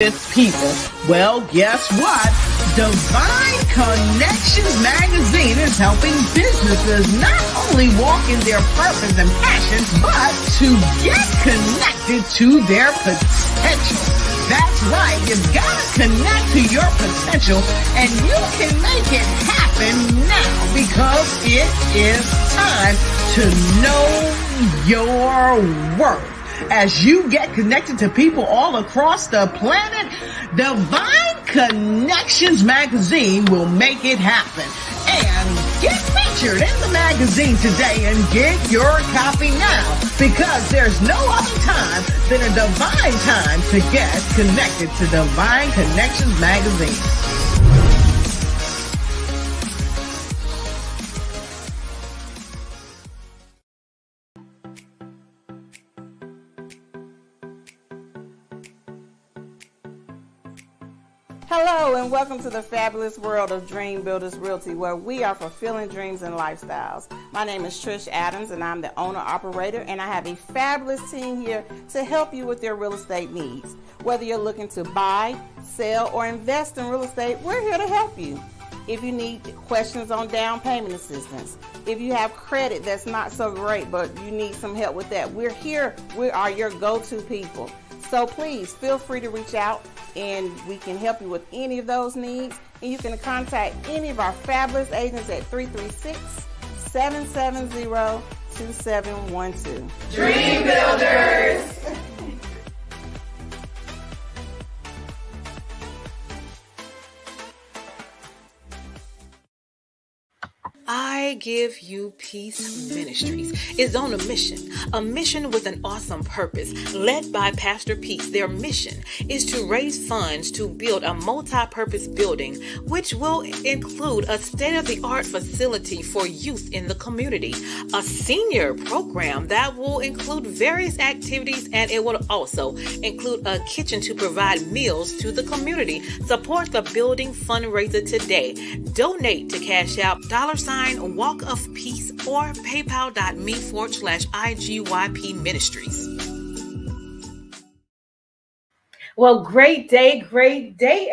with people. Well, guess what? Divine Connections magazine is helping businesses not only walk in their purpose and passions, but to get connected to their potential. That's right. You've got to connect to your potential, and you can make it happen now because it is time to know your worth. As you get connected to people all across the planet, Divine Connections magazine will make it happen. And get featured in the magazine today and get your copy now, because there's no other time than a divine time to get connected to Divine Connections magazine. Hello and welcome to the fabulous world of Dream Builders Realty, where we are fulfilling dreams and lifestyles. My name is Trish Adams and I'm the owner-operator, and I have a fabulous team here to help you with your real estate needs. Whether you're looking to buy, sell, or invest in real estate, we're here to help you. If you need questions on down payment assistance, if you have credit that's not so great but you need some help with that, we're here. We are your go-to people. So please feel free to reach out and we can help you with any of those needs. And you can contact any of our fabulous agents at 336-770-2712. Dream Builders! I Give You Peace Ministries is on a mission with an awesome purpose, led by Pastor Peace. Their mission is to raise funds to build a multi-purpose building, which will include a state-of-the-art facility for youth in the community, a senior program that will include various activities, and it will also include a kitchen to provide meals to the community. Support the building fundraiser today. Donate to Cash App $Walk of Peace or paypal.me/IGYP Ministries. Well, great day,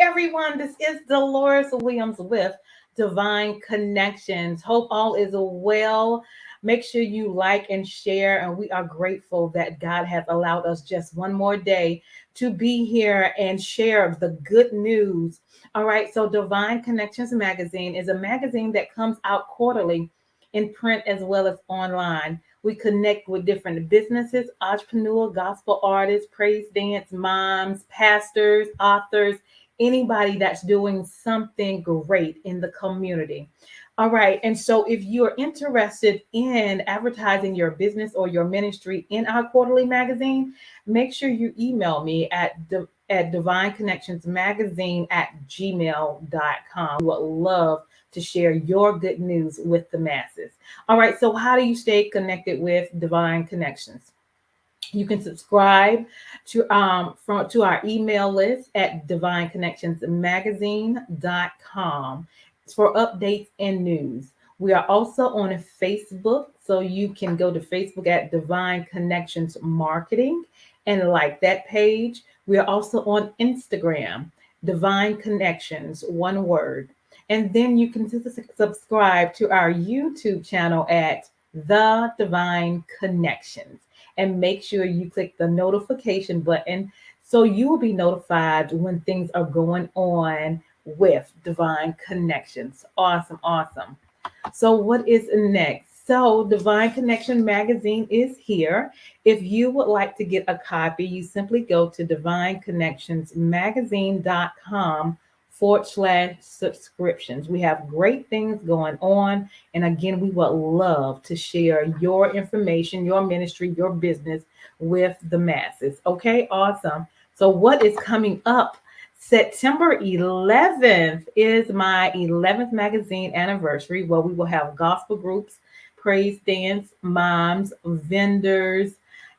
everyone. This is Dolores Williams with Divine Connections. Hope all is well. Make sure you like and share, and we are grateful that God has allowed us just one more day to be here and share the good news. All right, so Divine Connections magazine is a magazine that comes out quarterly in print as well as online. We connect with different businesses, entrepreneurs, gospel artists, praise dance, moms, pastors, authors, anybody that's doing something great in the community. All right, and so if you're interested in advertising your business or your ministry in our quarterly magazine, make sure you email me at divineconnectionsmagazine@gmail.com. We would love to share your good news with the masses. All right, so how do you stay connected with Divine Connections? You can subscribe to our email list at divineconnectionsmagazine.com for updates and news. We are also on Facebook, so you can go to Facebook at Divine Connections Marketing and like that page. We are also on Instagram, Divine Connections, one word. And then you can subscribe to our YouTube channel at The Divine Connections. And make sure you click the notification button so you will be notified when things are going on with Divine Connections. Awesome. So what is next? So Divine Connection magazine is here. If you would like to get a copy, you simply go to divineconnectionsmagazine.com/subscriptions. We have great things going on. And again, we would love to share your information, your ministry, your business with the masses. Okay, awesome. So what is coming up? September 11th is my 11th magazine anniversary, where we will have gospel groups, praise dance, moms, vendors,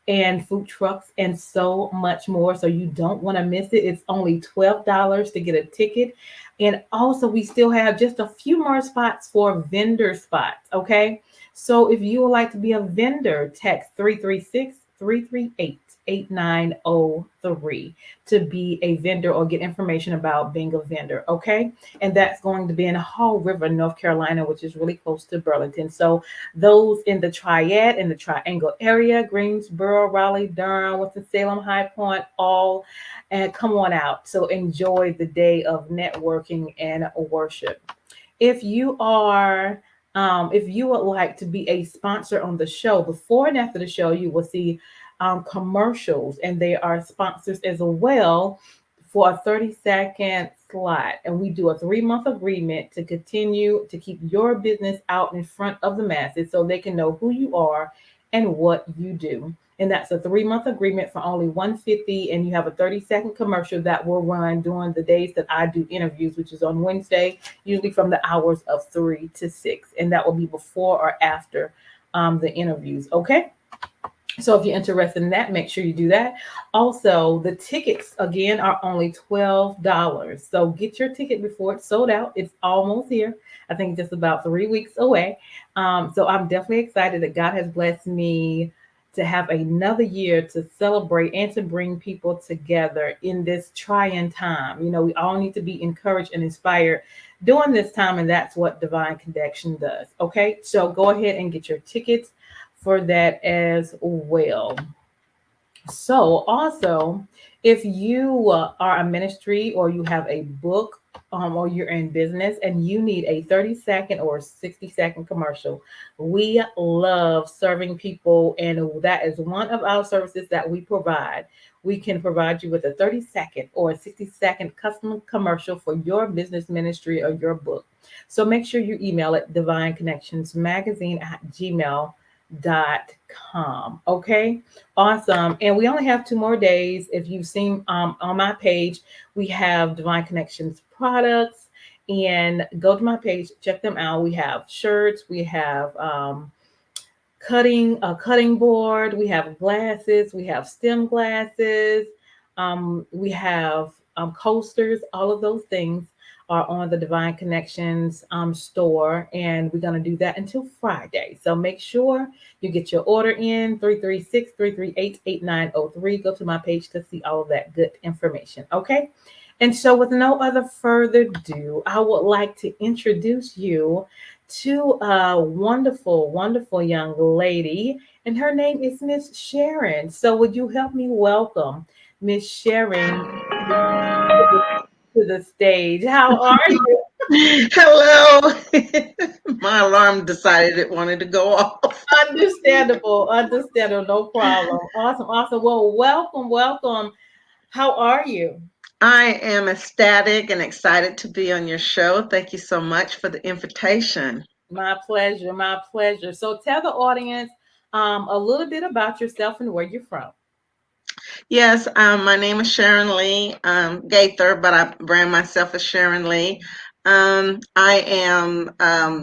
and food trucks, and so much more. So you don't want to miss it. It's only $12 to get a ticket. And also we still have just a few more spots for vendor spots. Okay. So if you would like to be a vendor, text 336-338 8903 to be a vendor or get information about being a vendor. Okay. And that's going to be in Hall River, North Carolina, which is really close to Burlington. So those in the Triad, in the Triangle area, Greensboro, Raleigh, Durham, Winston-Salem, High Point, all, and come on out. So enjoy the day of networking and worship. If you are, if you would like to be a sponsor on the show, before and after the show, you will see commercials, and they are sponsors as well for a 30-second slot. And we do a 3-month agreement to continue to keep your business out in front of the masses so they can know who you are and what you do. And that's a 3-month agreement for only $150. And you have a 30-second commercial that will run during the days that I do interviews, which is on Wednesday, usually from the hours of 3 to 6. And that will be before or after the interviews. Okay. So if you're interested in that, make sure you do that. Also, the tickets, again, are only $12. So get your ticket before it's sold out. It's almost here. I think just about 3 weeks away. So I'm definitely excited that God has blessed me to have another year to celebrate and to bring people together in this trying time. You know, we all need to be encouraged and inspired during this time, and that's what Divine Connection does. Okay, so go ahead and get your tickets for that as well. So also, if you are a ministry or you have a book or you're in business and you need a 30-second or 60-second commercial, we love serving people, and that is one of our services that we provide. We can provide you with a 30-second or a 60-second custom commercial for your business, ministry, or your book. So make sure you email it divineconnectionsmagazine@gmail.com. Okay, awesome. And we only have 2 more days. If you've seen on my page, we have Divine Connections products, and go to my page, check them out. We have shirts, we have a cutting board, we have glasses, we have stem glasses, we have coasters. All of those things are on the Divine Connections store, and we're going to do that until Friday. So make sure you get your order in 336-338-8903. Go to my page to see all of that good information. Okay. And so with no other further ado, I would like to introduce you to a wonderful, wonderful young lady, and her name is Miss Sharon. So would you help me welcome Miss Sharon to the stage? How are you? Hello. My alarm decided it wanted to go off. Understandable, no problem. Awesome. Well, welcome. How are you? I am ecstatic and excited to be on your show. Thank you so much for the invitation. My pleasure. So tell the audience a little bit about yourself and where you're from. Yes, my name is Sharon Lee Gaither, but I brand myself as Sharon Lee. I am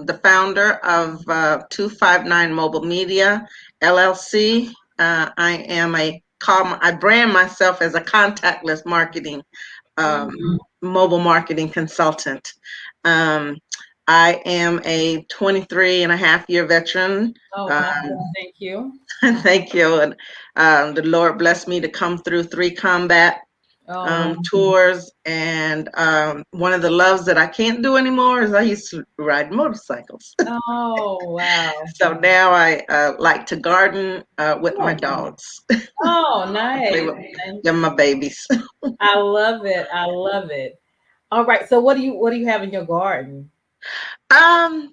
the founder of 259 Mobile Media, LLC. I brand myself as a contactless marketing, mobile marketing consultant. I am a 23 and a half year veteran. Oh, awesome. Thank you. Thank you. And the Lord blessed me to come through 3 combat tours. And one of the loves that I can't do anymore is I used to ride motorcycles. Oh, wow. So now I like to garden with my dogs. Oh, nice. They're my babies. I love it. All right. So what do you have in your garden? I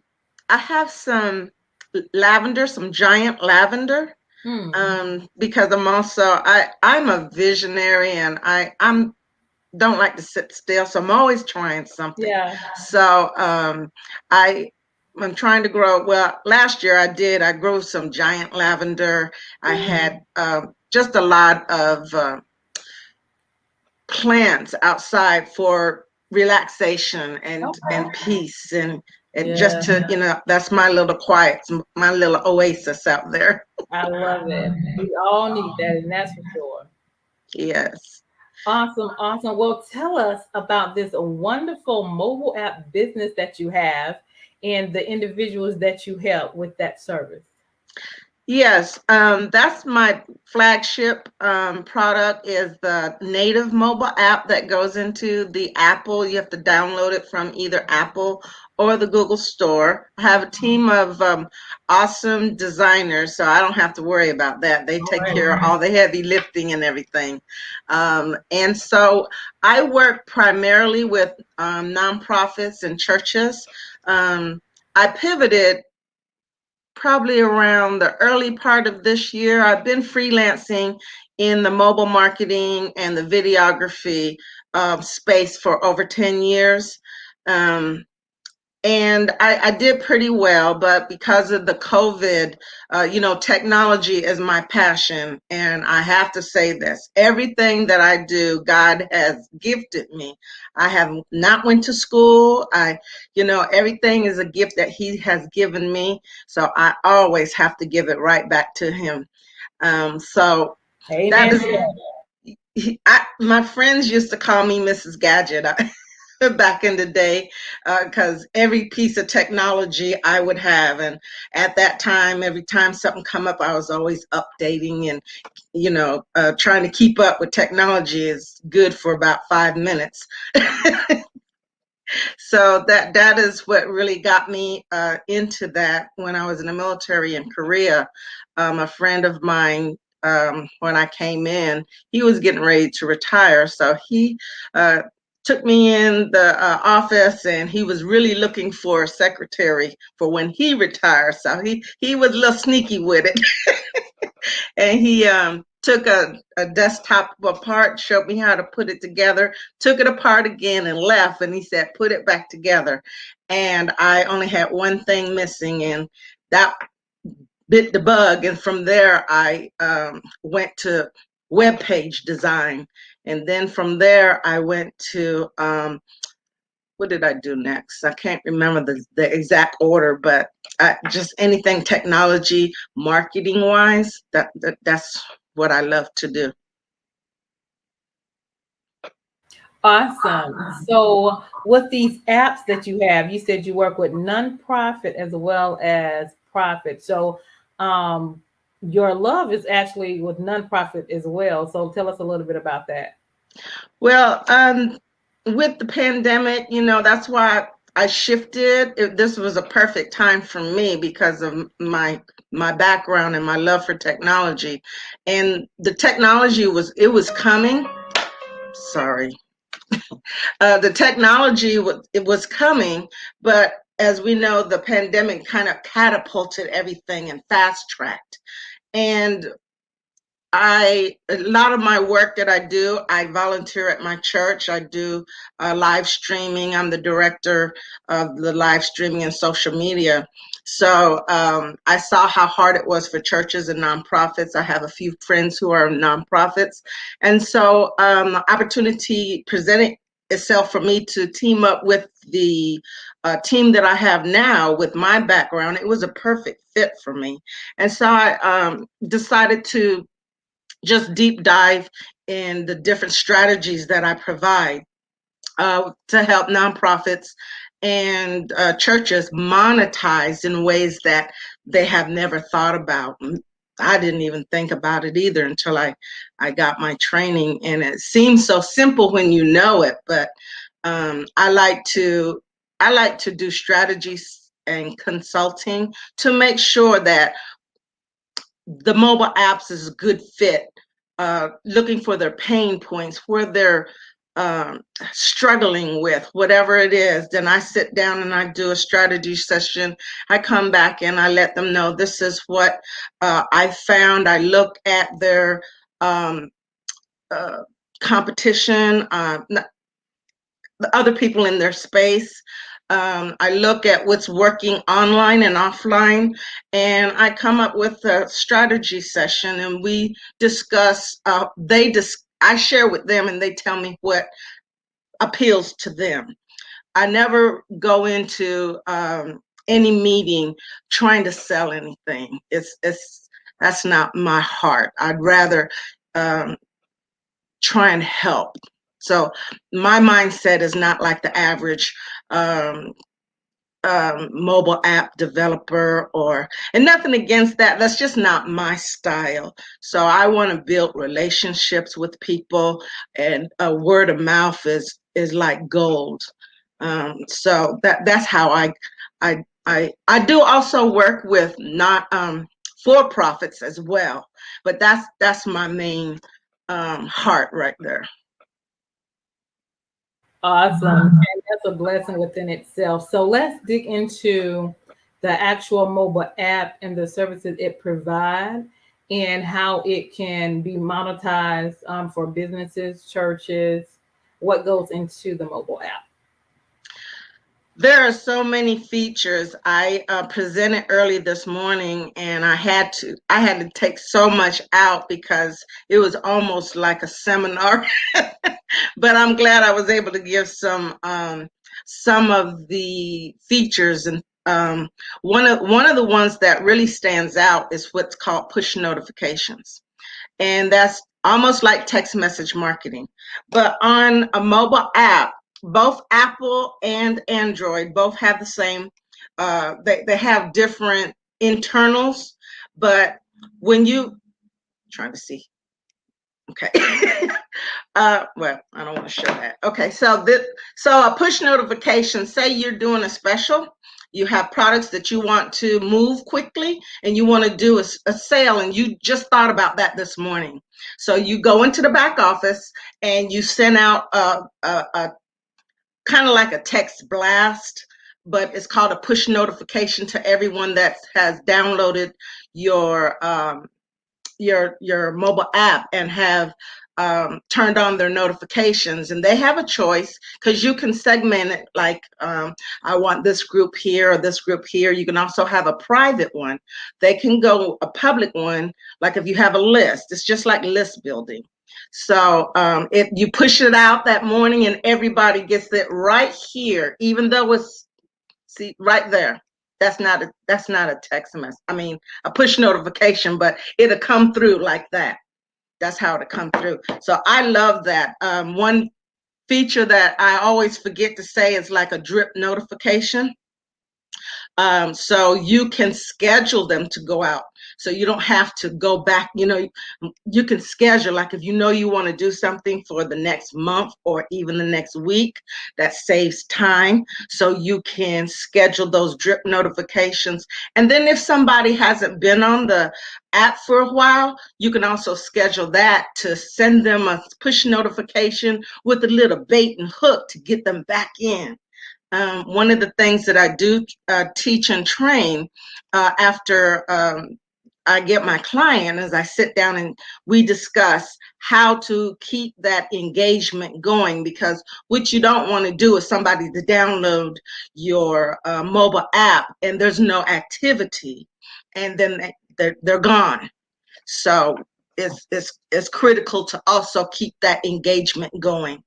have some lavender, some giant lavender. Because I'm a visionary, and I'm don't like to sit still, so I'm always trying something. Yeah. So I'm trying to grow. Well, last year I grew some giant lavender. I had just a lot of plants outside for relaxation and peace and just to, that's my little quiet, my little oasis out there. I love it. We all need that, and that's for sure. Yes. Awesome. Well, tell us about this wonderful mobile app business that you have and the individuals that you help with that service. Yes, that's my flagship product is the native mobile app that goes into the Apple. You have to download it from either Apple or the Google Store. I have a team of awesome designers, so I don't have to worry about that. They take care of all the heavy lifting and everything. And so I work primarily with nonprofits and churches. I pivoted probably around the early part of this year. I've been freelancing in the mobile marketing and the videography space for over 10 years. Um, and I did pretty well, but because of the COVID, technology is my passion. And I have to say this, everything that I do, God has gifted me. I have not went to school. Everything is a gift that he has given me. So I always have to give it right back to him. So that Amen. is, my friends used to call me Mrs. Gadget. Back in the day, because every piece of technology I would have, and at that time, every time something come up, I was always updating and trying to keep up with technology is good for about 5 minutes. So that is what really got me into that. When I was in the military in Korea, a friend of mine, when I came in, he was getting ready to retire. So he took me in the office, and he was really looking for a secretary for when he retired. So he was a little sneaky with it. And he took a desktop apart, showed me how to put it together, took it apart again and left. And he said, put it back together. And I only had one thing missing, and that bit the bug. And from there, I went to web page design. And then from there, I went to what did I do next? I can't remember the exact order, but just anything technology, marketing wise, that's what I love to do. Awesome. So with these apps that you have, you said you work with nonprofit as well as profit. So your love is actually with nonprofit as well. So tell us a little bit about that. Well, with the pandemic, that's why I shifted. This was a perfect time for me because of my background and my love for technology. And the technology was coming. Sorry. The technology was coming, but as we know, the pandemic kind of catapulted everything and fast tracked. And a lot of my work that I do, I volunteer at my church. I do live streaming. I'm the director of the live streaming and social media. So I saw how hard it was for churches and nonprofits. I have a few friends who are nonprofits. And so opportunity presented itself for me to team up with the team that I have now with my background. It was a perfect fit for me. And so I decided to just deep dive in the different strategies that I provide to help nonprofits and churches monetize in ways that they have never thought about. I didn't even think about it either until I got my training, and it seems so simple when you know it. But I like to do strategies and consulting to make sure that the mobile apps is a good fit, looking for their pain points, where they're struggling with, whatever it is. Then I sit down and I do a strategy session. I come back and I let them know this is what I found. I look at their competition, the other people in their space. I look at what's working online and offline, and I come up with a strategy session, and we discuss. I share with them, and they tell me what appeals to them. I never go into any meeting trying to sell anything. That's not my heart. I'd rather try and help. So my mindset is not like the average mobile app developer and nothing against that. That's just not my style. So I want to build relationships with people, and word of mouth is like gold. So that's how I do also work with not for profits as well, but that's my main heart right there. Awesome. And that's a blessing within itself. So let's dig into the actual mobile app and the services it provides and how it can be monetized for businesses, churches, what goes into the mobile app. There are so many features. I presented early this morning, and I had to take so much out because it was almost like a seminar. But I'm glad I was able to give some of the features, and one of the ones that really stands out is what's called push notifications, and that's almost like text message marketing, but on a mobile app. Both Apple and Android both have the same. They have different internals, but when you trying to see, okay. Well, I don't want to show that. Okay, so a push notification. Say you're doing a special. You have products that you want to move quickly, and you want to do a sale, and you just thought about that this morning. So you go into the back office and you send out a kind of like a text blast, but it's called a push notification to everyone that has downloaded your mobile app and have turned on their notifications. And they have a choice, because you can segment it like, I want this group here or this group here. You can also have a private one. They can go a public one, like if you have a list. It's just like list building. So if you push it out that morning and everybody gets it right here, even though it's, see, right there. That's not a text message. I mean, a push notification, but it'll come through like that. That's how it'll come through. So I love that. One feature that I always forget to say is like a drip notification. So you can schedule them to go out. So you don't have to go back. You can schedule, like if you know you want to do something for the next month or even the next week, that saves time. So you can schedule those drip notifications. And then if somebody hasn't been on the app for a while, you can also schedule that to send them a push notification with a little bait and hook to get them back in. One of the things that I do teach and train after I get my client is I sit down and we discuss how to keep that engagement going, because what you don't want to do is somebody to download your mobile app and there's no activity, and then they're gone. So it's critical to also keep that engagement going.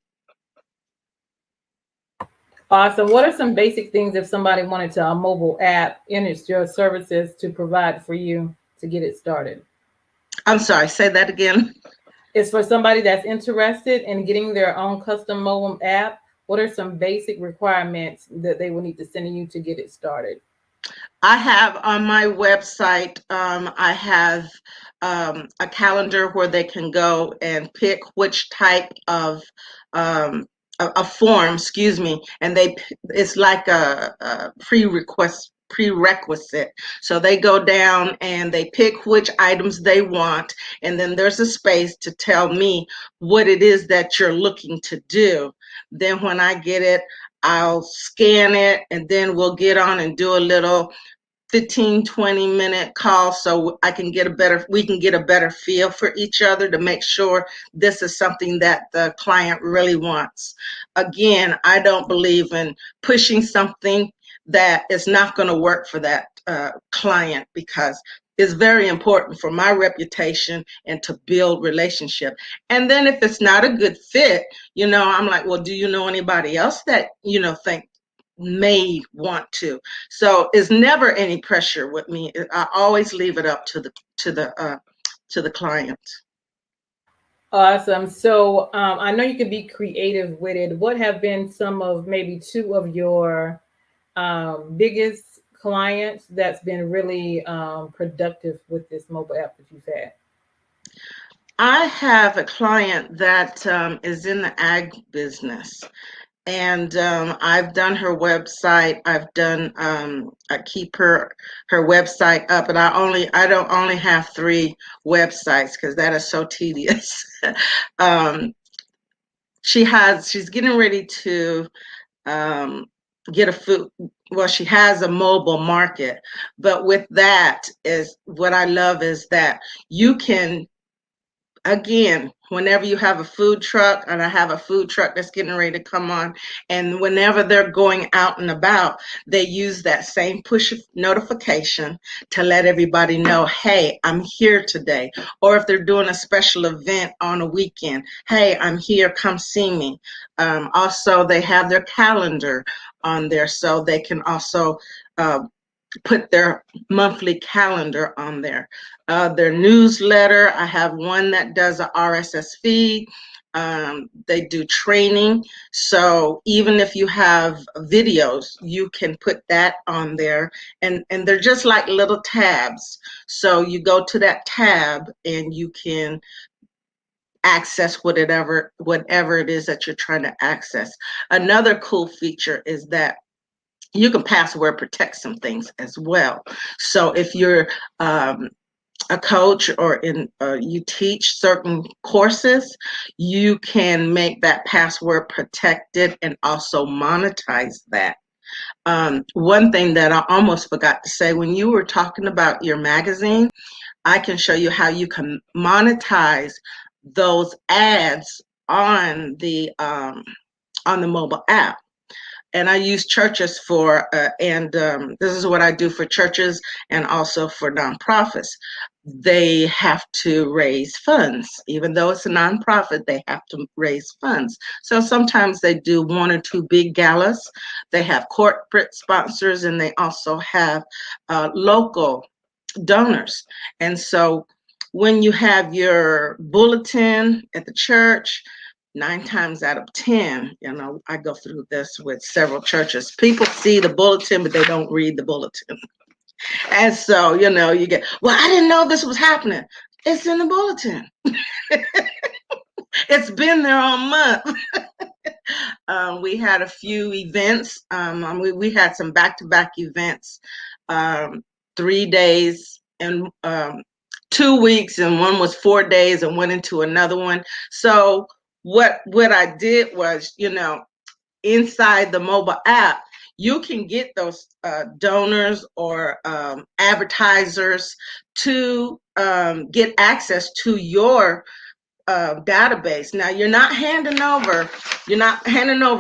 Awesome. What are some basic things if somebody wanted to a mobile app in your services to provide for you to get it started? I'm sorry, say that again. It's for somebody that's interested in getting their own custom mobile app. What are some basic requirements that they will need to send you to get it started? I have on my website, I have a calendar where they can go and pick which type of a form, excuse me, and it's like a prerequisite. So they go down and they pick which items they want, and then there's a space to tell me what it is that you're looking to do. Then when I get it, I'll scan it, and then we'll get on and do a little 15-20 minute call so we can get a better feel for each other to make sure this is something that the client really wants. Again, I don't believe in pushing something that is not going to work for that client, because it's very important for my reputation and to build relationship. And then if it's not a good fit, I'm like, well, do you know anybody else that think may want to? So it's never any pressure with me. I always leave it up to the client. Awesome. So I know you can be creative with it. What have been some of maybe two of your biggest clients that's been really productive with this mobile app that you've had? I have a client that is in the ag business, and I've done her website. I've done I keep her website up, and I don't only have 3 websites because that is so tedious. um, she's getting ready to get a food. Well, she has a mobile market, but with that is what I love is that you can, again, whenever you have a food truck, and I have a food truck that's getting ready to come on, and whenever they're going out and about, they use that same push notification to let everybody know, hey, I'm here today. Or if they're doing a special event on a weekend, hey, I'm here, come see me. Also, they have their calendar on there, so they can also put their monthly calendar on there. Their newsletter, I have one that does a RSS feed. They do training. So even if you have videos, you can put that on there. And they're just like little tabs. So you go to that tab and you can access whatever it is that you're trying to access. Another cool feature is that you can password protect some things as well. So if you're a coach or you teach certain courses, you can make that password protected and also monetize that. One thing that I almost forgot to say, when you were talking about your magazine, I can show you how you can monetize those ads on the mobile app. And I use churches this is what I do for churches and also for nonprofits. They have to raise funds. Even though it's a nonprofit, they have to raise funds. So sometimes they do 1 or 2 big galas. They have corporate sponsors, and they also have local donors. And so when you have your bulletin at the church, 9 times out of 10, I go through this with several churches. People see the bulletin, but they don't read the bulletin. And so, you get, well, I didn't know this was happening. It's in the bulletin. It's been there all month. We had a few events. We had some back-to-back events, 3 days and 2 weeks, and one was 4 days and went into another one. So what I did was, inside the mobile app, you can get those donors or advertisers to get access to your database. Now, you're not handing over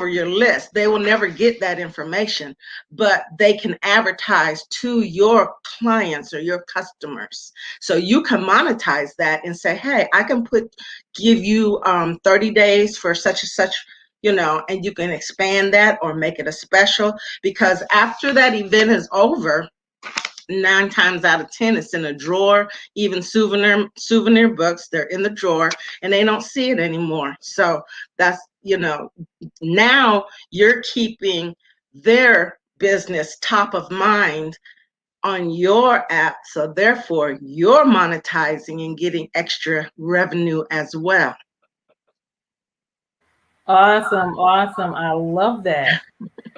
your list. They will never get that information, but they can advertise to your clients or your customers. So you can monetize that and say, hey, I can give you 30 days for such and such, and you can expand that or make it a special, because after that event is over, 9 times out of 10, it's in a drawer. Even souvenir books, they're in the drawer and they don't see it anymore. So that's, now you're keeping their business top of mind on your app. So therefore, you're monetizing and getting extra revenue as well. Awesome. I love that.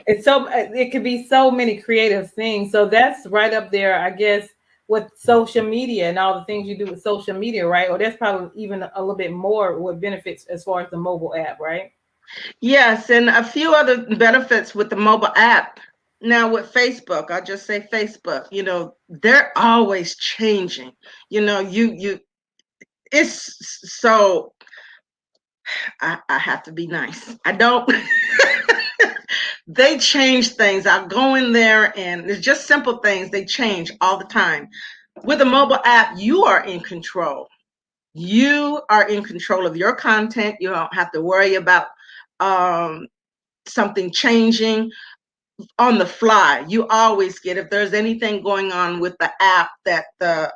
It could be so many creative things. So that's right up there, I guess, with social media and all the things you do with social media, right? Or that's probably even a little bit more with benefits as far as the mobile app, right? Yes, and a few other benefits with the mobile app. Now with Facebook, I'll just say Facebook, they're always changing. It's so, I have to be nice. I don't, they change things. I'll go in there and it's just simple things. They change all the time. With a mobile app, you are in control. You are in control of your content. You don't have to worry about something changing on the fly. You always get, if there's anything going on with the app, that the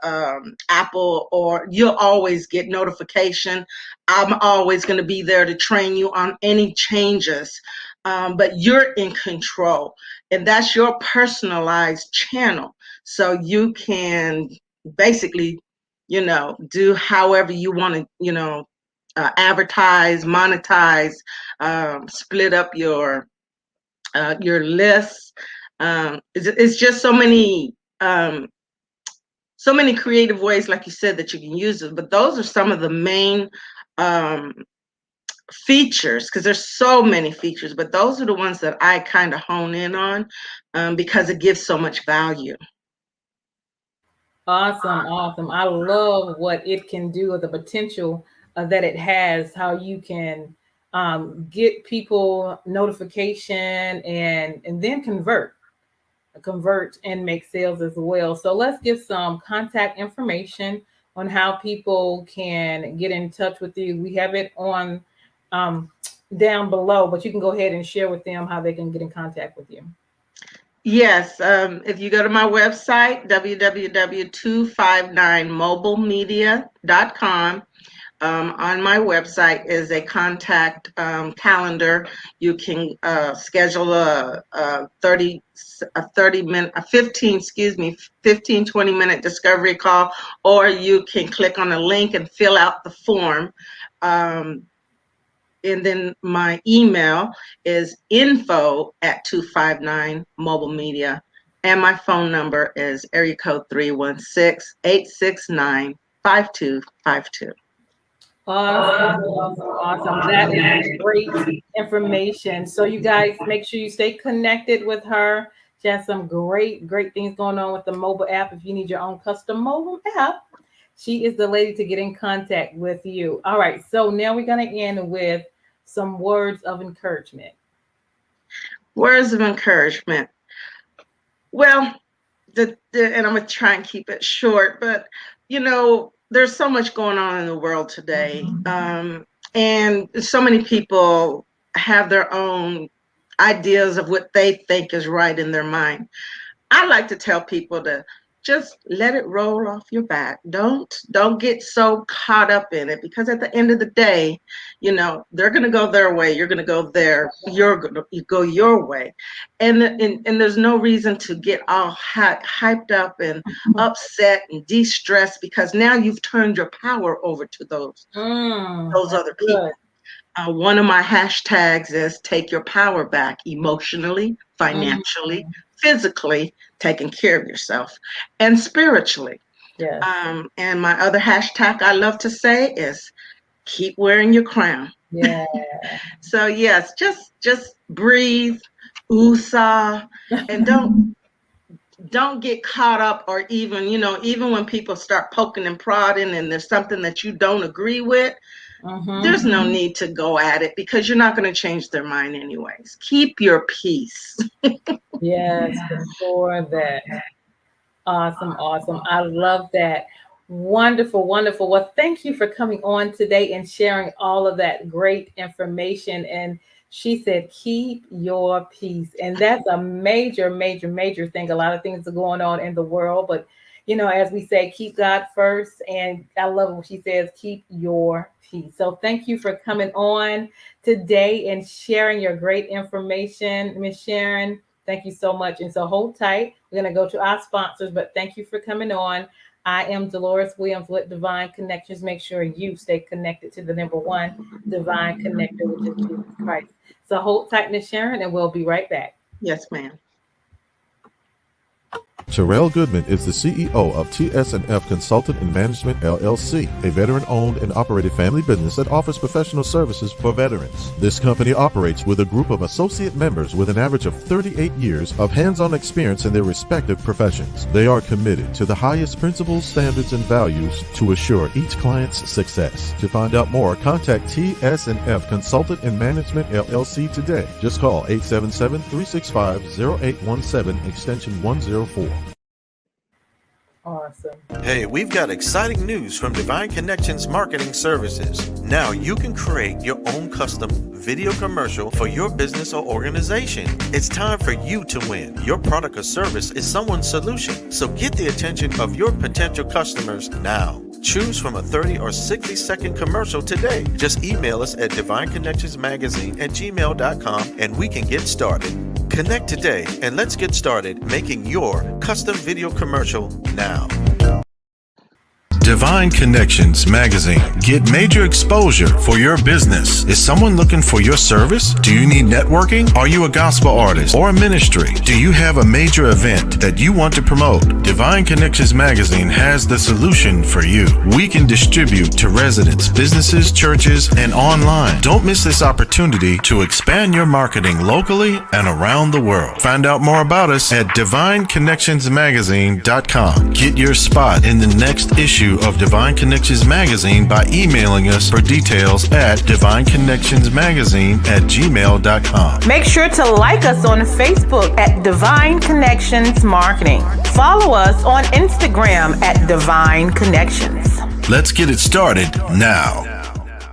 Apple, or you'll always get notification. I'm always going to be there to train you on any changes. but you're in control, and that's your personalized channel. So you can basically, do however you want to, advertise, monetize, split up your lists. It's just so many creative ways, like you said, that you can use it. But those are some of the main um, features, because there's so many features, but those are the ones that I kind of hone in on because it gives so much value. Awesome. I love what it can do, the potential that it has, how you can get people notification and then convert and make sales as well. So let's give some contact information on how people can get in touch with you. We have it on down below, but you can go ahead and share with them how they can get in contact with you. Yes, if you go to my website, www.259mobilemedia.com, on my website is a contact calendar. You can schedule a 15, 20-minute discovery call, or you can click on a link and fill out the form. And then my email is info@259mobilemedia, and my phone number is area code 316-869-5252. Awesome. That is great information. So you guys make sure you stay connected with her. She has some great things going on with the mobile app. If you need your own custom mobile app, she is the lady to get in contact with you. All right. So now we're going to end with some words of encouragement. Words of encouragement. Well, and I'm going to try and keep it short, but, there's so much going on in the world today. And so many people have their own ideas of what they think is right in their mind. I like to tell people to just let it roll off your back. Don't get so caught up in it, because at the end of the day, they're going to go their way. You're going to go there. You go your way. And there's no reason to get all hyped up and upset and de-stressed, because now you've turned your power over to those other people. One of my hashtags is take your power back, emotionally, financially, physically, taking care of yourself, and spiritually. Yes. And my other hashtag I love to say is keep wearing your crown. Yeah. So yes, just breathe, woosah, and don't get caught up, or even when people start poking and prodding and there's something that you don't agree with, there's no need to go at it, because you're not going to change their mind anyways. Keep your peace. Yes, for that. Awesome. I love that. Wonderful. Well, thank you for coming on today and sharing all of that great information. And she said, keep your peace. And that's a major thing. A lot of things are going on in the world, but as we say, keep God first. And I love what she says, keep your peace. So thank you for coming on today and sharing your great information, Miss Sharon. Thank you so much. And so hold tight. We're going to go to our sponsors, but thank you for coming on. I am Dolores Williams with Divine Connections. Make sure you stay connected to the number one divine connector, which is Jesus Christ. So hold tight, Miss Sharon, and we'll be right back. Yes, ma'am. Terrell Goodman is the CEO of TS&F Consultant and Management, LLC, a veteran-owned and operated family business that offers professional services for veterans. This company operates with a group of associate members with an average of 38 years of hands-on experience in their respective professions. They are committed to the highest principles, standards, and values to assure each client's success. To find out more, contact TS&F Consultant and Management, LLC today. Just call 877-365-0817, extension 104. Awesome. Hey, we've got exciting news from Divine Connections Marketing Services. Now you can create your own custom video commercial for your business or organization. It's time for you to win. Your product or service is someone's solution. So get the attention of your potential customers now. Choose from a 30 or 60-second commercial today. Just email us at divineconnectionsmagazine@gmail.com and we can get started. Connect today and let's get started making your custom video commercial now. Divine Connections Magazine. Get major exposure for your business. Is someone looking for your service? Do you need networking? Are you a gospel artist or a ministry? Do you have a major event that you want to promote? Divine Connections Magazine has the solution for you. We can distribute to residents, businesses, churches, and online. Don't miss this opportunity to expand your marketing locally and around the world. Find out more about us at divineconnectionsmagazine.com. Get your spot in the next issue of Divine Connections Magazine by emailing us for details at divineconnectionsmagazine@gmail.com. Make sure to like us on Facebook at Divine Connections Marketing. Follow us on Instagram at Divine Connections. Let's get it started now.